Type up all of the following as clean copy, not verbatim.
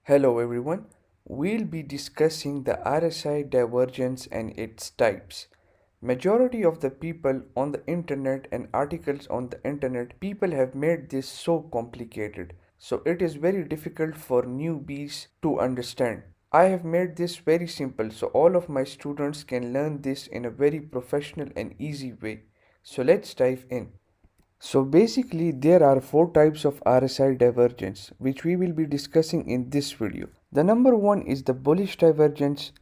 Hello everyone. We'll be discussing the RSI divergence and its types. Majority of the people on the internet and articles on the internet, people have made this so complicated. So it is very difficult for newbies to understand. I have made this very simple so all of my students can learn this in a very professional and easy way. So let's dive in. So basically there are four types of RSI divergence which we will be discussing in this video. The number one is the bullish divergence,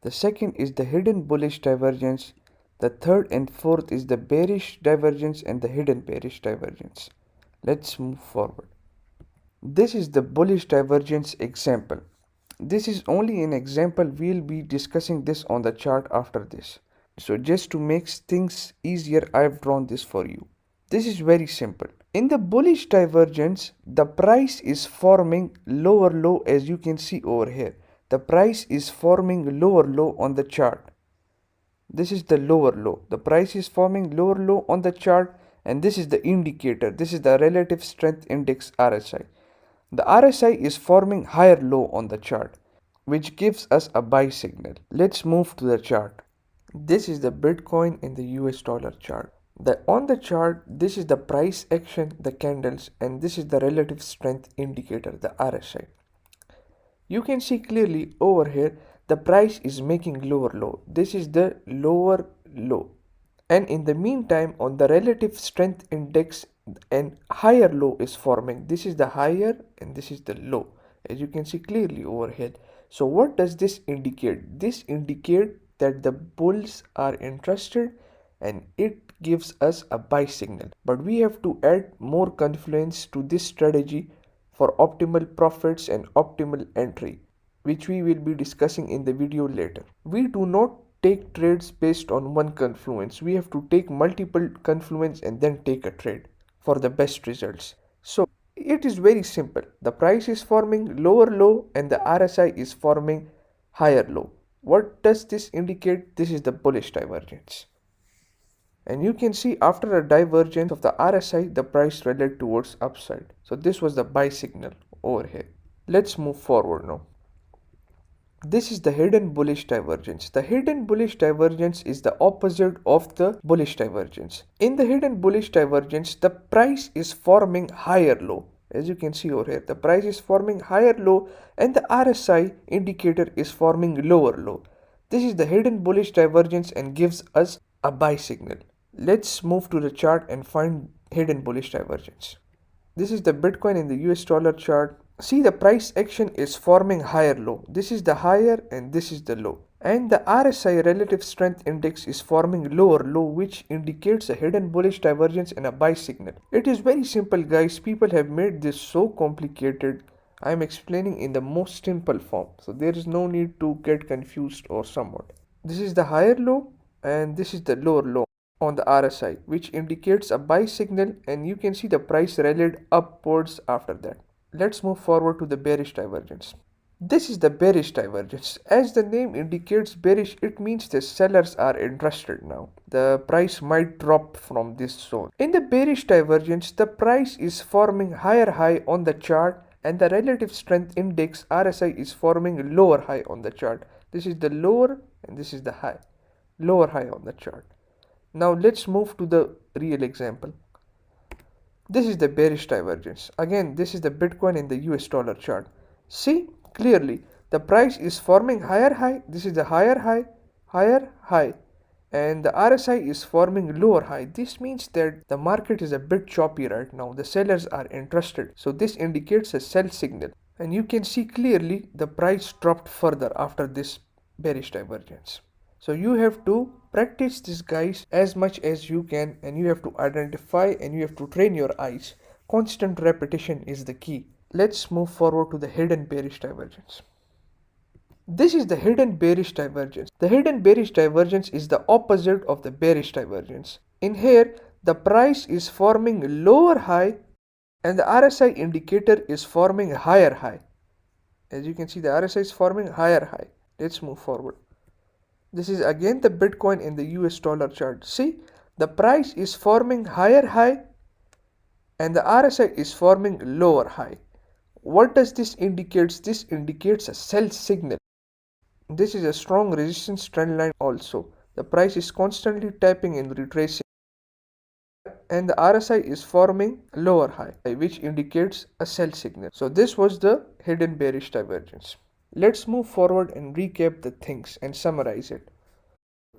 the second is the hidden bullish divergence, the third and fourth is the bearish divergence and the hidden bearish divergence. Let's move forward. This is the bullish divergence example. This is only an example, we'll be discussing this on the chart after this. So just to make things easier, I've drawn this for you. This is very simple. In the bullish divergence, the price is forming lower low as you can see over here. The price is forming lower low on the chart. This is the lower low. The price is forming lower low on the chart and this is the indicator. This is the relative strength index RSI. The RSI is forming higher low on the chart, which gives us a buy signal. Let's move to the chart. This is the Bitcoin in the US dollar chart. On the chart, this is the price action, the candles, and this is the relative strength indicator, the RSI. You can see clearly over here, the price is making lower low. This is the lower low. And in the meantime, on the relative strength index, an higher low is forming. This is the higher and this is the low, as you can see clearly over here. So what does this indicate? This indicates that the bulls are interested and it gives us a buy signal. But we have to add more confluence to this strategy for optimal profits and optimal entry, which we will be discussing in the video later. We do not take trades based on one confluence. We have to take multiple confluence and then take a trade for the best results. So it is very simple. The price is forming lower low and the RSI is forming higher low. What does this indicate? This is the bullish divergence. And you can see after a divergence of the RSI, the price rallied towards upside. So this was the buy signal over here. Let's move forward now. This is the hidden bullish divergence. The hidden bullish divergence is the opposite of the bullish divergence. In the hidden bullish divergence, the price is forming higher low. As you can see over here, the price is forming higher low and the RSI indicator is forming lower low. This is the hidden bullish divergence and gives us a buy signal. Let's move to the chart and find hidden bullish divergence. This is the Bitcoin in the US dollar chart. See, the price action is forming higher low. This is the higher and this is the low. And the RSI relative strength index is forming lower low, which indicates a hidden bullish divergence and a buy signal. It is very simple, guys. People have made this so complicated. I am explaining in the most simple form. So there is no need to get confused or somewhat. This is the higher low and this is the lower low on the RSI, which indicates a buy signal, and you can see the price rallied upwards after that. Let's move forward to the bearish divergence. This is the bearish divergence. As the name indicates bearish, it means the sellers are interested now. The price might drop from this zone. In the bearish divergence, the price is forming higher high on the chart and the relative strength index RSI is forming lower high on the chart. This is the lower and this is the high. Lower high on the chart. Now let's move to the real example. This is the bearish divergence. Again, this is the Bitcoin in the US dollar chart. See clearly, the price is forming higher high. This is the higher high, and the RSI is forming lower high. This means that the market is a bit choppy right now. The sellers are interested. So this indicates a sell signal. And you can see clearly the price dropped further after this bearish divergence. So you have to practice this, guys, as much as you can, and you have to identify and you have to train your eyes. Constant repetition is the key. Let's move forward to the hidden bearish divergence. This is the hidden bearish divergence. The hidden bearish divergence is the opposite of the bearish divergence. In here, the price is forming lower high and the RSI indicator is forming higher high. As you can see, the RSI is forming higher high. Let's move forward. This is again the Bitcoin in the US dollar chart. See, the price is forming higher high and the RSI is forming lower high. What does this indicate? This indicates a sell signal. This is a strong resistance trend line also. The price is constantly tapping and retracing, and the RSI is forming a lower high, which indicates a sell signal. So this was the hidden bearish divergence. Let's move forward and recap the things and summarize it.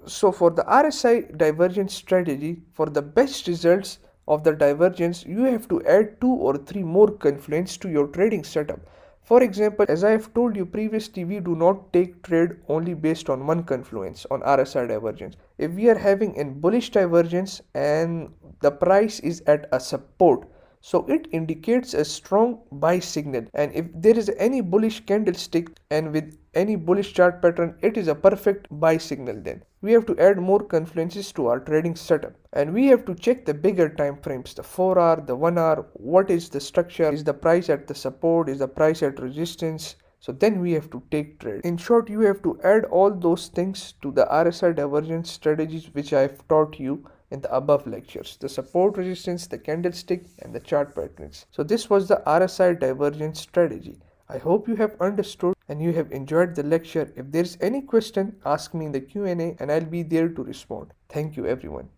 So for the RSI divergence strategy, for the best results of the divergence, you have to add 2 or 3 more confluence to your trading setup. For example, as I have told you previously, we do not take trade only based on one confluence on RSI divergence. If we are having a bullish divergence and the price is at a support, so it indicates a strong buy signal, and if there is any bullish candlestick and with any bullish chart pattern, it is a perfect buy signal. Then we have to add more confluences to our trading setup, and we have to check the bigger time frames, the 4 hour, the 1 hour. What is the structure? Is the price at the support? Is the price at resistance? So then we have to take trade. In short, you have to add all those things to the RSI divergence strategies which I have taught you in the above lectures: the support, resistance, the candlestick, and the chart patterns. So this was the RSI divergence strategy. I hope you have understood and you have enjoyed the lecture. If there is any question, ask me in the Q&A and I'll be there to respond. Thank you everyone.